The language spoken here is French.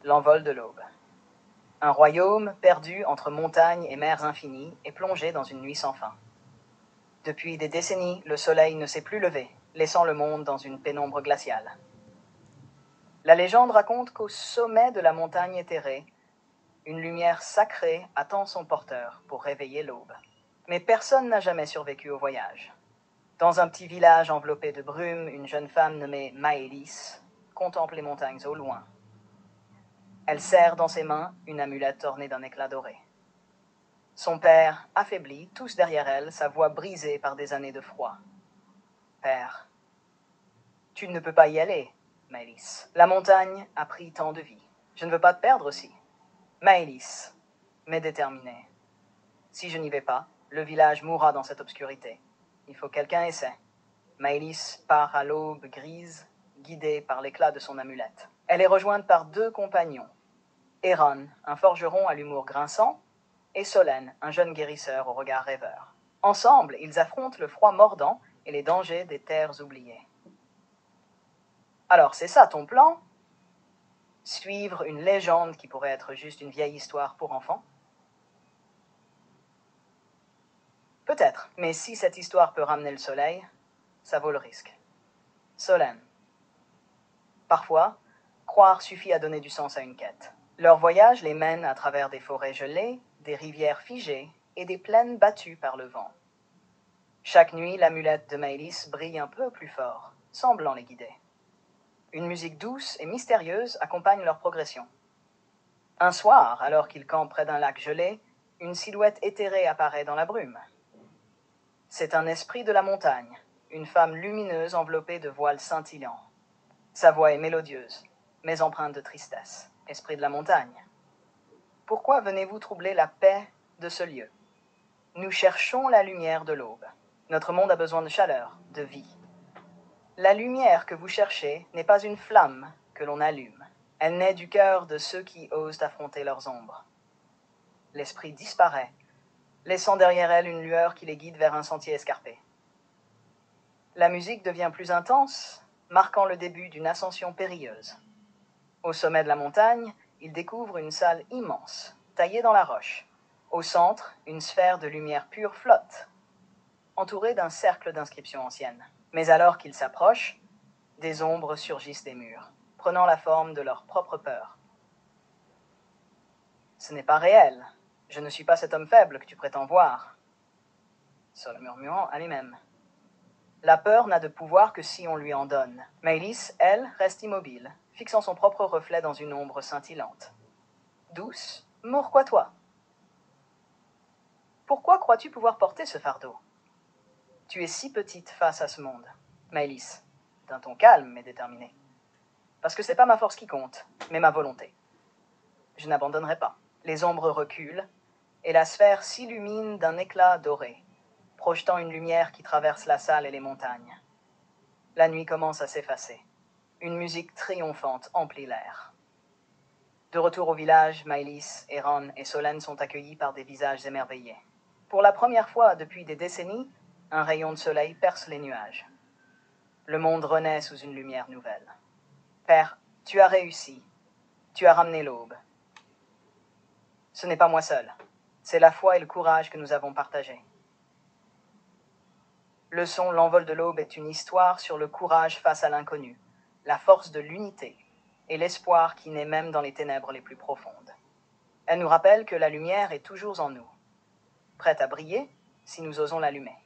L'envol de l'aube. Un royaume perdu entre montagnes et mers infinies est plongé dans une nuit sans fin. Depuis des décennies, le soleil ne s'est plus levé, laissant le monde dans une pénombre glaciale. La légende raconte qu'au sommet de la montagne éthérée, une lumière sacrée attend son porteur pour réveiller l'aube. Mais personne n'a jamais survécu au voyage. Dans un petit village enveloppé de brume, une jeune femme nommée Maëlys contemple les montagnes au loin. Elle serre dans ses mains une amulette ornée d'un éclat doré. Son père, affaibli, tous derrière elle, sa voix brisée par des années de froid. « Père, tu ne peux pas y aller, Maëlys. La montagne a pris tant de vie. Je ne veux pas te perdre aussi. » Maëlys, mais déterminée. « Si je n'y vais pas, le village mourra dans cette obscurité. Il faut que quelqu'un essaie. » Maëlys part à l'aube grise, guidée par l'éclat de son amulette. Elle est rejointe par deux compagnons. Eron, un forgeron à l'humour grinçant, et Solène, un jeune guérisseur au regard rêveur. Ensemble, ils affrontent le froid mordant et les dangers des terres oubliées. Alors, c'est ça ton plan? Suivre une légende qui pourrait être juste une vieille histoire pour enfants? Peut-être, mais si cette histoire peut ramener le soleil, ça vaut le risque. Solène. Parfois, croire suffit à donner du sens à une quête. Leur voyage les mène à travers des forêts gelées, des rivières figées et des plaines battues par le vent. Chaque nuit, l'amulette de Maëlys brille un peu plus fort, semblant les guider. Une musique douce et mystérieuse accompagne leur progression. Un soir, alors qu'ils campent près d'un lac gelé, une silhouette éthérée apparaît dans la brume. C'est un esprit de la montagne, une femme lumineuse enveloppée de voiles scintillants. Sa voix est mélodieuse, mais empreinte de tristesse. Esprit de la montagne. Pourquoi venez-vous troubler la paix de ce lieu? Nous cherchons la lumière de l'aube. Notre monde a besoin de chaleur, de vie. La lumière que vous cherchez n'est pas une flamme que l'on allume. Elle naît du cœur de ceux qui osent affronter leurs ombres. L'esprit disparaît, laissant derrière elle une lueur qui les guide vers un sentier escarpé. La musique devient plus intense, marquant le début d'une ascension périlleuse. Au sommet de la montagne, ils découvrent une salle immense, taillée dans la roche. Au centre, une sphère de lumière pure flotte, entourée d'un cercle d'inscriptions anciennes. Mais alors qu'ils s'approchent, des ombres surgissent des murs, prenant la forme de leur propre peur. « Ce n'est pas réel. Je ne suis pas cet homme faible que tu prétends voir. » Sol murmurant à lui-même. La peur n'a de pouvoir que si on lui en donne. Maëlys, elle, reste immobile, fixant son propre reflet dans une ombre scintillante. Douce, pourquoi toi? Pourquoi crois-tu pouvoir porter ce fardeau? Tu es si petite face à ce monde. Maëlys, d'un ton calme mais déterminé. Parce que c'est pas ma force qui compte, mais ma volonté. Je n'abandonnerai pas. Les ombres reculent, et la sphère s'illumine d'un éclat doré, projetant une lumière qui traverse la salle et les montagnes. La nuit commence à s'effacer. Une musique triomphante emplit l'air. De retour au village, Maëlys, Eron et Solène sont accueillis par des visages émerveillés. Pour la première fois depuis des décennies, un rayon de soleil perce les nuages. Le monde renaît sous une lumière nouvelle. Père, tu as réussi. Tu as ramené l'aube. Ce n'est pas moi seul. C'est la foi et le courage que nous avons partagés. Leçon, l'envol de l'aube est une histoire sur le courage face à l'inconnu, la force de l'unité et l'espoir qui naît même dans les ténèbres les plus profondes. Elle nous rappelle que la lumière est toujours en nous, prête à briller si nous osons l'allumer.